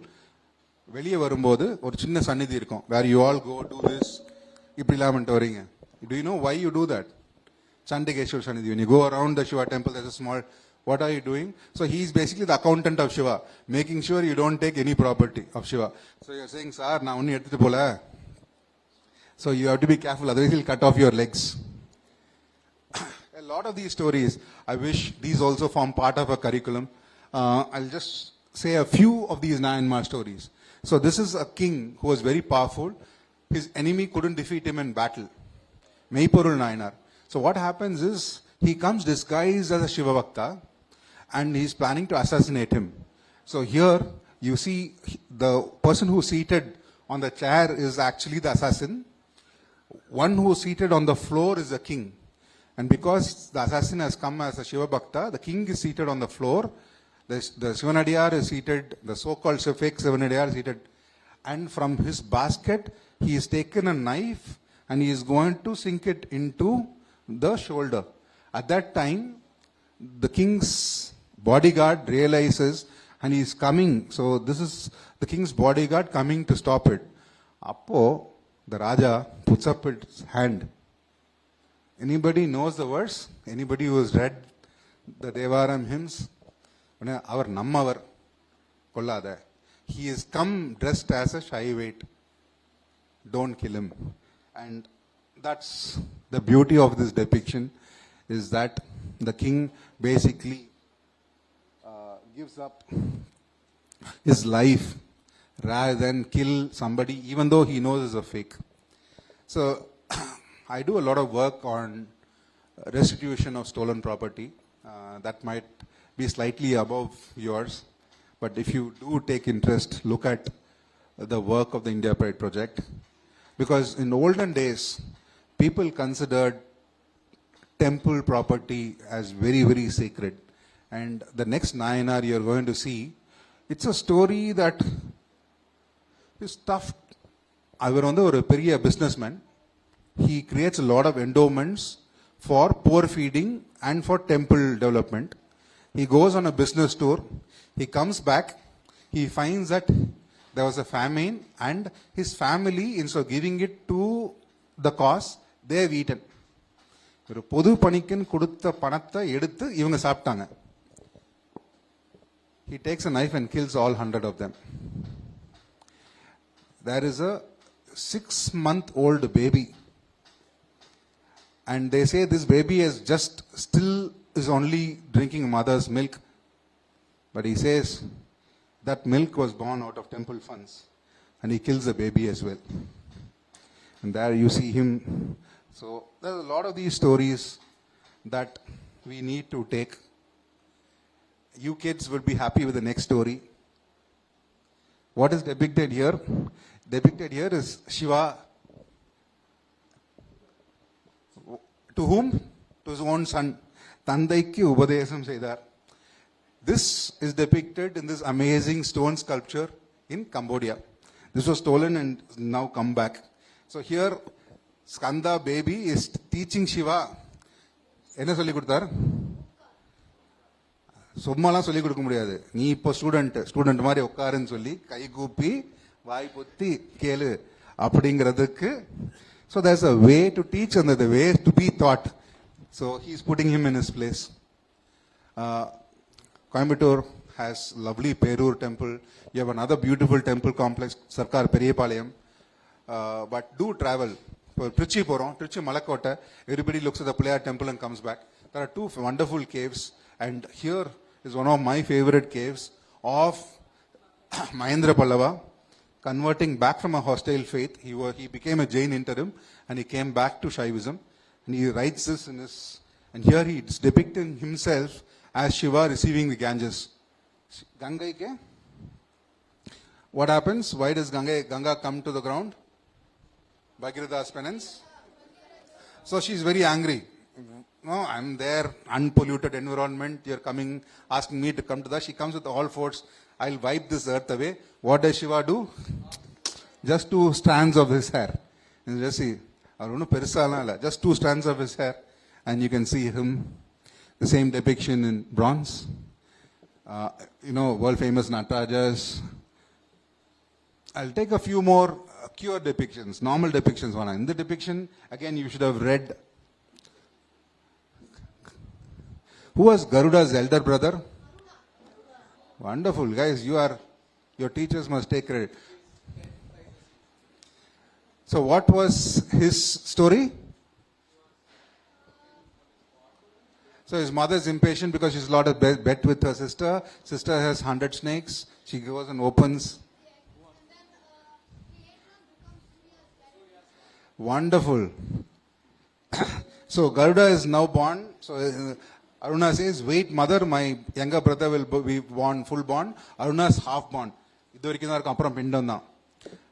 வெளியே வரும்போது ஒரு சின்ன சந்நிதி இருக்கும். Where you all go to this, இப்படிலாம் பண்ணிட்டு வரீங்க. Do you know why you do that? Chandikeshwar Sannidhi. When you go around the Shiva temple, there's a small, what are you doing? So he's basically the accountant of Shiva, making sure you don't take any property of Shiva. So you're saying, sir, na unni eduthu pola. So you have to be careful, otherwise he'll cut off your legs. A lot of these stories, I wish these also form part of a curriculum. I'll just say a few of these Nayanmar stories. So this is a king who was very powerful. His enemy couldn't defeat him in battle. Meipurul Nayanar. So what happens is, he comes disguised as a Shiva Bhakta and he's planning to assassinate him. So here you see the person who's seated on the chair is actually the assassin. One who's seated on the floor is the king. And because the assassin has come as a Shiva Bhakta, the king is seated on the floor. The Shivanadiyar is seated, the so-called fake Shivanadiyar is seated. And from his basket, he has taken a knife and he is going to sink it into the shoulder. At that time, the king's bodyguard realizes and he is coming. So this is the king's bodyguard coming to stop it. Appo, the Raja puts up his hand. Anybody knows the verse? Anybody who has read the Devaram hymns? Our Nammavar Kollada. He has come dressed as a Shaivate. Don't kill him. And that's the beauty of this depiction, is that the king basically gives up his life rather than kill somebody, even though he knows it's a fake. So I do a lot of work on restitution of stolen property. That might be slightly above yours, but if you do take interest, look at the work of the India Pride project. Because in olden days, people considered temple property as very, very sacred. And the next Nayanar you're going to see, it's a story that is tough. அவர் வந்து ஒரு பெரிய businessman. He creates a lot of endowments for poor feeding and for temple development. He goes on a business tour. He comes back. He finds that there was a famine and his family, instead of giving it to the cause, they have eaten. ஒரு பொது பணிக்குன்னு கொடுத்த பணத்தை எடுத்து இவங்க சாப்பிட்டாங்க. He takes a knife and kills all 100 of them. There is a 6-month-old baby, and they say this baby is just still is only drinking mother's milk, but he says that milk was born out of temple funds, and he kills the baby as well. And there you see him. So there's a lot of these stories that we need to take. You kids will be happy with the next story. What is depicted here? Depicted here is Shiva. To whom? To his own son. Tandaikku Ubadesam Seidar. This is depicted in this amazing stone sculpture in Cambodia. This was stolen and now come back. So here, Skanda baby is teaching Shiva. என்ன சொல்லி கொடுத்தார்? சும்மாலாம் சொல்லி கொடுக்க முடியாது. நீ இப்போ student மாதிரி உட்காருன்னு சொல்லி கை கூப்பி வாய் பொத்தி கேளு அப்படிங்கிறதுக்கு. So there's a way to teach and the way to be taught. So he's putting him in his place. Coimbatore has lovely Perur temple. You have another beautiful temple complex, Sarkar Periyapalayam. But do travel. Trichy porom, Trichy Malakota. Everybody looks at the Playar temple and comes back. There are two wonderful caves, and here is one of my favorite caves of Mahendra Pallava, converting back from a hostile faith. He became a Jain interim, and he came back to Shaivism. And he writes this in his, and here he is depicting himself as Shiva receiving the Ganges. Ganga ke? What happens? Why does Ganga come to the ground? Bhagirath's penance. So she's very angry. No, I'm there, unpolluted environment. You're coming, asking me to come to that. She comes with all force. I'll wipe this earth away. What does Shiva do? Just 2 strands of his hair. And just see, just 2 strands of his hair. And you can see him. The same depiction in bronze. World famous Natarajas. I'll take a few more cure depictions, normal depictions. In the depiction, again, you should have read. Who was Garuda's elder brother? Wonderful, guys. Your teachers must take credit. So what was his story? So his mother is impatient because she's lost a bet with her sister. Sister has 100 snakes. She goes and opens. Wonderful. So Garuda is now born. So Aruna says, wait mother, my younger brother will be born, full born. Aruna is half born.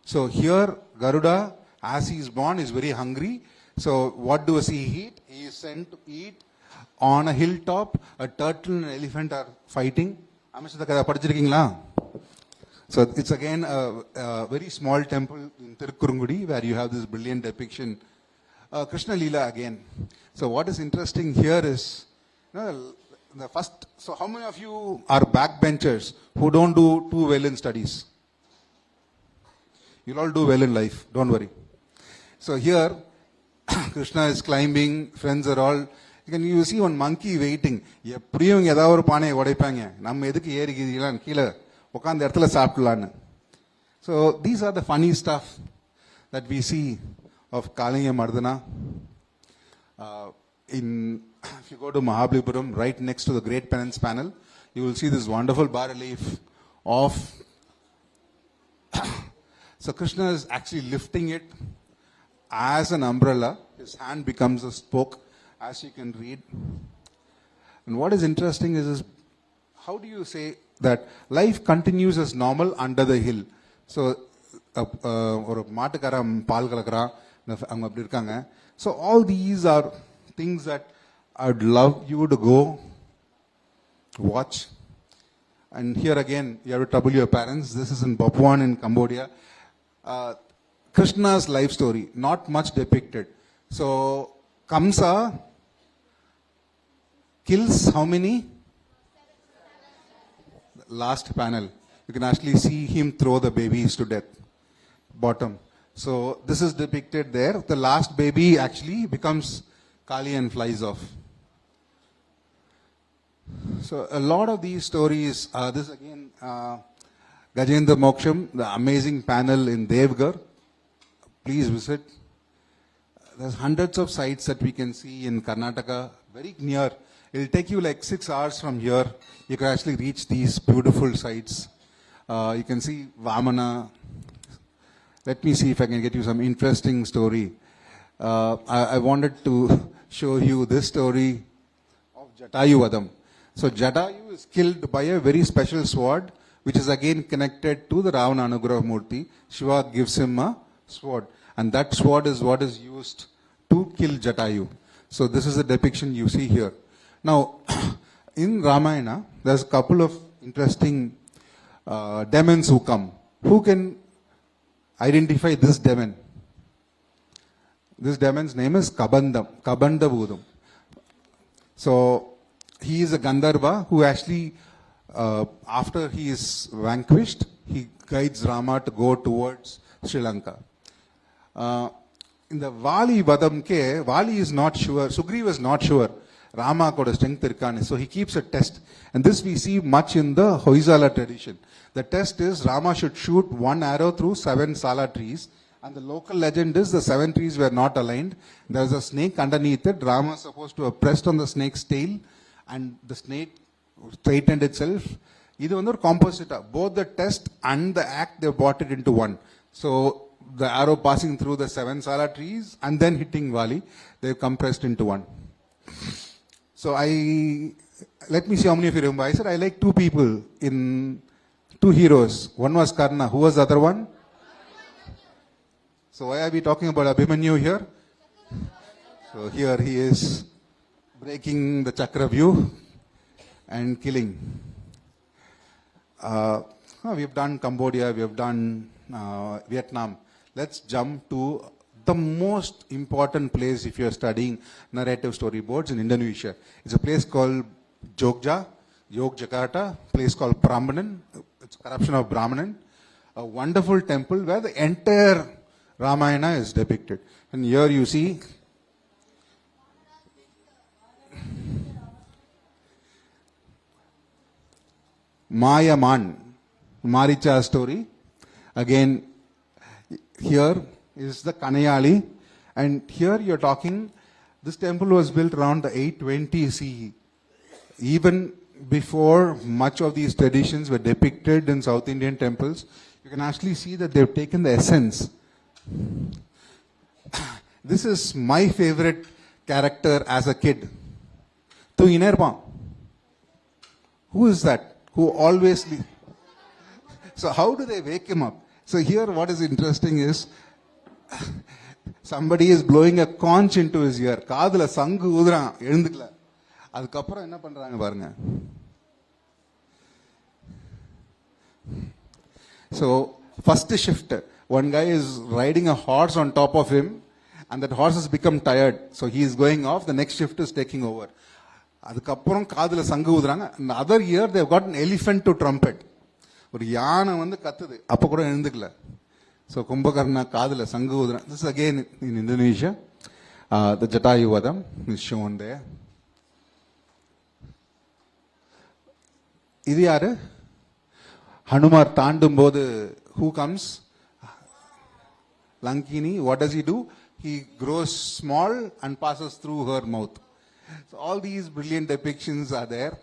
So here Garuda, as he is born, is very hungry. So what does he eat? He is sent to eat on a hilltop. A turtle and an elephant are fighting. So it's again a very small temple in Tirukkurungudi where you have this brilliant depiction. Krishna Leela again. So what is interesting here is, the first, so how many of you are backbenchers who don't do too well in studies? You'll all do well in life, don't worry. So here, Krishna is climbing, friends are all, you see one monkey waiting. So these are the funny stuff that we see of Kaliya Mardana. If you go to Mahabalipuram, right next to the Great Penance panel, you will see this wonderful bas-relief of so Krishna is actually lifting it as an umbrella. His hand becomes a spoke, as you can read. And what is interesting is how do you say that life continues as normal under the hill? So ஒரு மாட்டுக்காரன் பால் கலக்குறான், அவங்க அப்படி இருக்காங்க. So all these are things that I would love you to go watch. And here again, you have to trouble your parents. This is in Papuan in Cambodia. Krishna's life story, not much depicted. So Kamsa kills how many? Last panel. You can actually see him throw the babies to death. Bottom. So this is depicted there. The last baby actually becomes Kali and flies off. So a lot of these stories, this again, Gajendra Moksham, the amazing panel in Devgar. Please visit. There's hundreds of sites that we can see in Karnataka, very near. It'll take you like 6 hours from here. You can actually reach these beautiful sites. You can see Vamana. Let me see if I can get you some interesting story. I wanted to show you this story of Jatayu Vadam. So Jatayu is killed by a very special sword, which is again connected to the Ravana Anugrah Murti. Shiva gives him a sword. And that sword is what is used to kill Jatayu. So this is the depiction you see here. Now, in Ramayana, there's a couple of interesting demons who come. Who can identify this demon? This demon's name is Kabandabudam. So, he is a Gandharva who actually, after he is vanquished, he guides Rama to go towards Sri Lanka. In the Vali Vadamke, Vali is not sure, Sugriva is not sure Rama koda strength irkanu. So he keeps a test. And this we see much in the Hoysala tradition. The test is Rama should shoot one arrow through 7 sala trees. And the local legend is the 7 trees were not aligned. There was a snake underneath it. Rama is supposed to have pressed on the snake's tail. And the snake straightened itself. This is a composite. Both the test and the act, they brought it into one. So the arrow passing through the 7 sala trees and then hitting Vali, they've compressed into one. So let me see how many of you remember. I said I like 2 people in 2 heroes. One was Karna. Who was the other one? So why are we talking about Abhimanyu here? So here he is breaking the Chakravyu and killing. We have done Cambodia, we have done Vietnam. Let's jump to the most important place if you are studying narrative storyboards in Indonesia. It's a place called Yogyakarta, a place called Prambanan. It's a corruption of Brahmanan. A wonderful temple where the entire Ramayana is depicted. And here you see Mayaman, Maricha story. Again, here is the Kanayali. And here you're talking, this temple was built around the 820 CE. Even before much of these traditions were depicted in South Indian temples, you can actually see that they've taken the essence. This is my favorite character as a kid. Tu Inerma. Who is that? Who always... So how do they wake him up? So here what is interesting is, somebody is blowing a conch into his ear. காதுல சங்கு ஊதுறான், எழுந்துக்கல. அதுக்கப்புறம் என்ன பண்றாங்க பாருங்க. So first shift, one guy is riding a horse on top of him and that horse has become tired. So he is going off, the next shift is taking over. அதுக்கப்புறம் காதுல சங்கு ஊதுறாங்க. In the other ear they have got an elephant to trumpet. ஒரு யானை வந்து கத்துது, அப்ப கூட எழுந்துக்கல. So Kumbhakarna காதுல சங்கு ஊதுறான். This is again in Indonesia. The Jatayu Vadam is shown there. இது யாரு? Hanuman தாண்டும் போது who comes? Lankini. What does he do? He grows small and passes through her mouth. So all these brilliant depictions are there.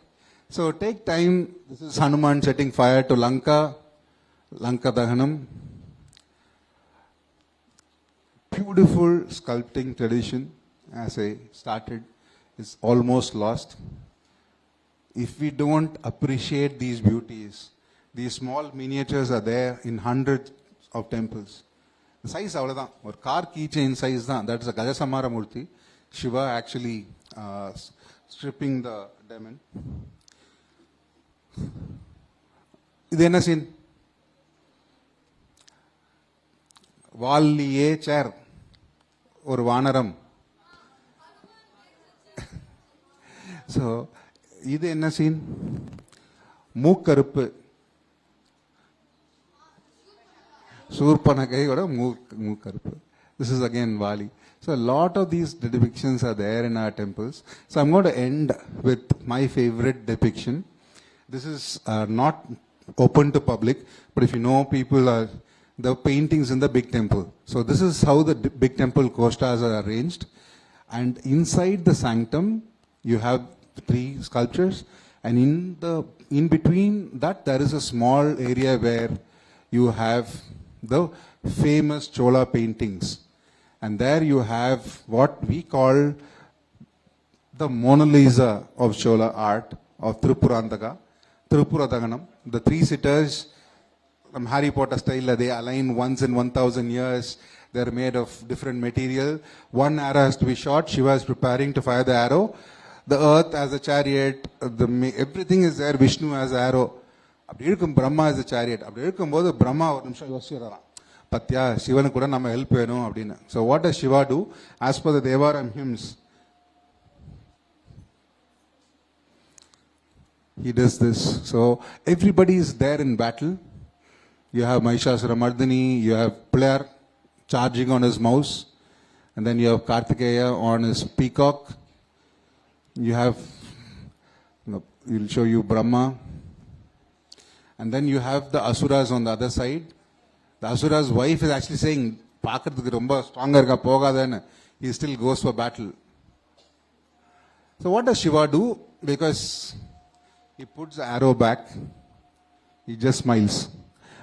So take time. This is Hanuman setting fire to Lanka. Lanka Dahanam. Beautiful sculpting tradition, as I started, is almost lost. If we don't appreciate these beauties, these small miniatures are there in hundreds of temples. The size avladhaan, or car keychain size dhaan. That is a Gajasamara Murti. Shiva actually stripping the demon. Idu enna scene? Valliye chair. ஒரு வானரம். So இது என்ன scene? மூக்கருப்பு. சூர்பனகையோட மூக்கருப்பு. This is again Vali. So a lot of these depictions are there in our temples. So I'm going to end with my favorite depiction. This is not open to public, but if you know, people are the paintings in the big temple. So this is how the big temple kostas are arranged. And inside the sanctum, you have 3 sculptures. And in between that, there is a small area where you have the famous Chola paintings. And there you have what we call the Mona Lisa of Chola art of Tripuradaganam. The 3 sitters from Harry Potter style, they align once in 1,000 years. They're made of different material. One arrow has to be shot. Shiva is preparing to fire the arrow. The earth as a chariot, everything is there. Vishnu as arrow. Brahma as a chariot. Brahma Patya, Shiva kuda nama help vedum. So what does Shiva do? As per the Devaram hymns, he does this. So everybody is there in battle. You have Mahishasura Mardini, you have Playar charging on his mouse, and then you have Kartikeya on his peacock. You have, he'll show you Brahma. And then you have the Asuras on the other side. The Asura's wife is actually saying, "Paakradhukku romba stronger ga pogadana." He still goes for battle. So what does Shiva do? Because he puts the arrow back, he just smiles,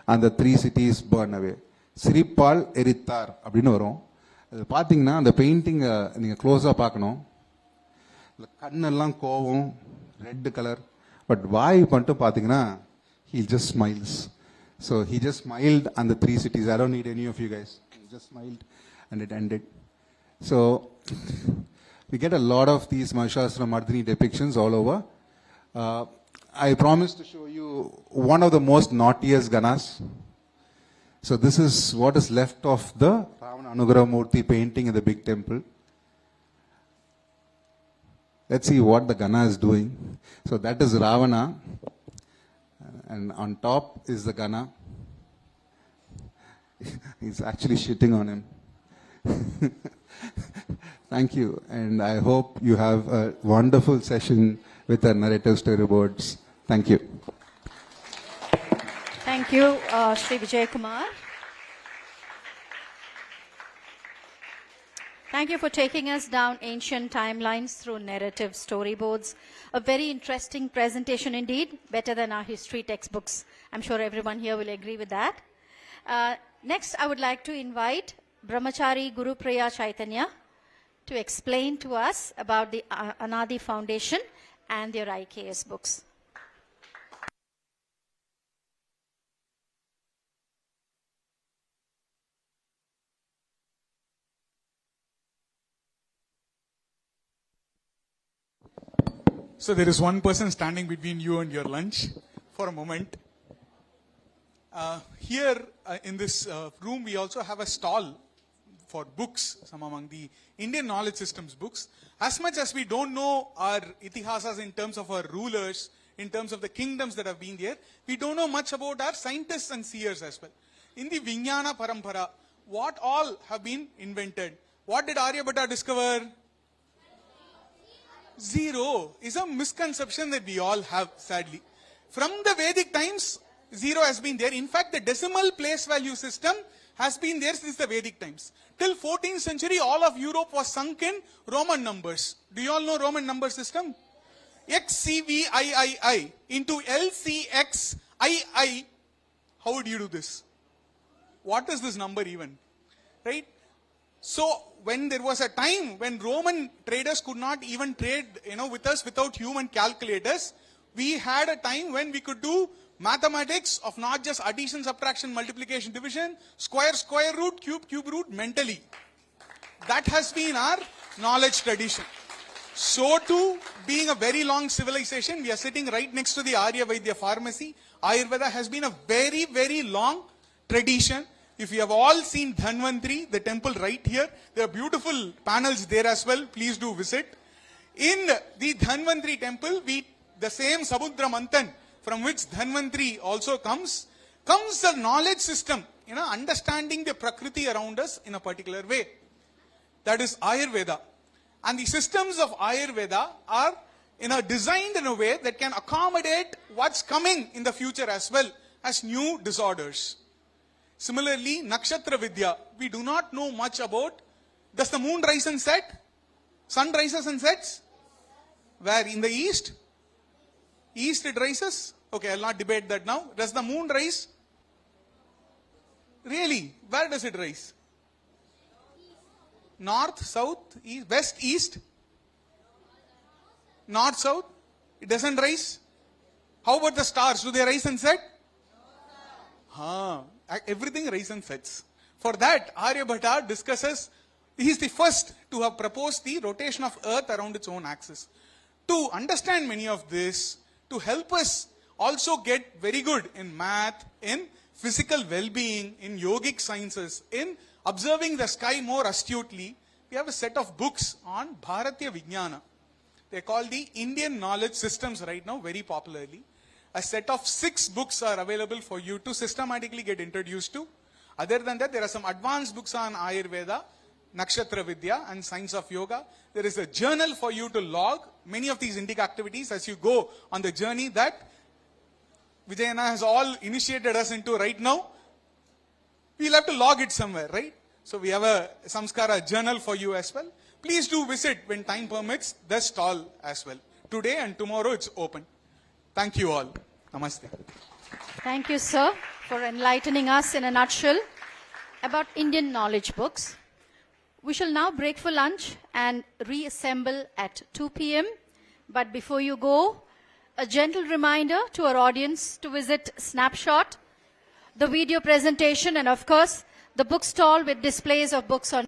and the 3 cities burn away. Siripal Erittar அப்படின்னு வரும். அது பார்த்தீங்கன்னா அந்த painting நீங்கள் க்ளோஸாக பார்க்கணும். கண்ணெல்லாம் கோவம், ரெட் கலர். பட் வாய் மட்டும் பார்த்தீங்கன்னா he just smiles. So he just smiled and the 3 cities. I don't need any of you guys. He just smiled and it ended. So we get a lot of these Mahishasura Mardini depictions all over. I promise to show you one of the most naughtiest Ganas. So this is what is left of the Ravana Anugrah Murti painting in the big temple. Let's see what the Gana is doing. So that is Ravana. And on top is the Gana. He's actually shitting on him. Thank you. And I hope you have a wonderful session with the narrative storyboards. Thank you. Thank you, Sri Vijay Kumar. Thank you for taking us down ancient timelines through narrative storyboards. A very interesting presentation indeed, better than our history textbooks. I'm sure everyone here will agree with that. Next, I would like to invite Brahmachari Guru Priya Chaitanya to explain to us about the Anadi Foundation and their IKS books. So there is one person standing between you and your lunch for a moment. Here in this room, we also have a stall for books, some among the Indian knowledge systems books. As much as we don't know our itihasas in terms of our rulers, in terms of the kingdoms that have been there, we don't know much about our scientists and seers as well. In the Vijnana Parampara, what all have been invented? What did Aryabhatta discover? Zero is a misconception that we all have, sadly. From the Vedic times, zero has been there. In fact, the decimal place value system has been there since the Vedic times. Till 14th century, all of Europe was sunk in Roman numbers. Do you all know Roman number system? XCVIII into LCXII. How would you do this? What is this number even? Right? So, when there was a time when Roman traders could not even trade, with us without human calculators, we had a time when we could do mathematics of not just addition, subtraction, multiplication, division, square root, cube root mentally. That has been our knowledge tradition. So too, being a very long civilization, we are sitting right next to the Arya Vaidya pharmacy. Ayurveda has been a very, very long tradition. If you have all seen Dhanvantri, the temple right here, there are beautiful panels there as well. Please do visit. In the Dhanvantri temple, the same Samudra Manthan from which Dhanvantri also comes the knowledge system understanding the Prakriti around us in a particular way. That is Ayurveda. And the systems of Ayurveda are designed in a way that can accommodate what's coming in the future as well as new disorders. Similarly, Nakshatra Vidya, we do not know much about. Does the moon rise and set? Sun rises and sets? Where? In the east? East it rises? Okay, I'll not debate that now. Does the moon rise? Really? Where does it rise? North, south, east, west, east? North, south? It doesn't rise? How about the stars? Do they rise and set? Everything rises and sets. For that, Aryabhata discusses, he is the first to have proposed the rotation of earth around its own axis. To understand many of this, to help us also get very good in math, in physical well-being, in yogic sciences, in observing the sky more astutely, we have a set of books on Bharatiya Vijnana. They are called the Indian Knowledge Systems right now, very popularly. A set of 6 books are available for you to systematically get introduced to. Other than that, there are some advanced books on Ayurveda, Nakshatra Vidya and Science of Yoga. There is a journal for you to log many of these Indic activities as you go on the journey that Vijayana has all initiated us into right now. We'll have to log it somewhere, right? So we have a Samskara journal for you as well. Please do visit when time permits the stall as well. Today and tomorrow it's open. Thank you all. Namaste. Thank you, sir, for enlightening us in a nutshell about Indian knowledge books. We shall now break for lunch and reassemble at 2 p.m. But before you go, a gentle reminder to our audience to visit Snapshot, the video presentation, and of course, the bookstall with displays of books on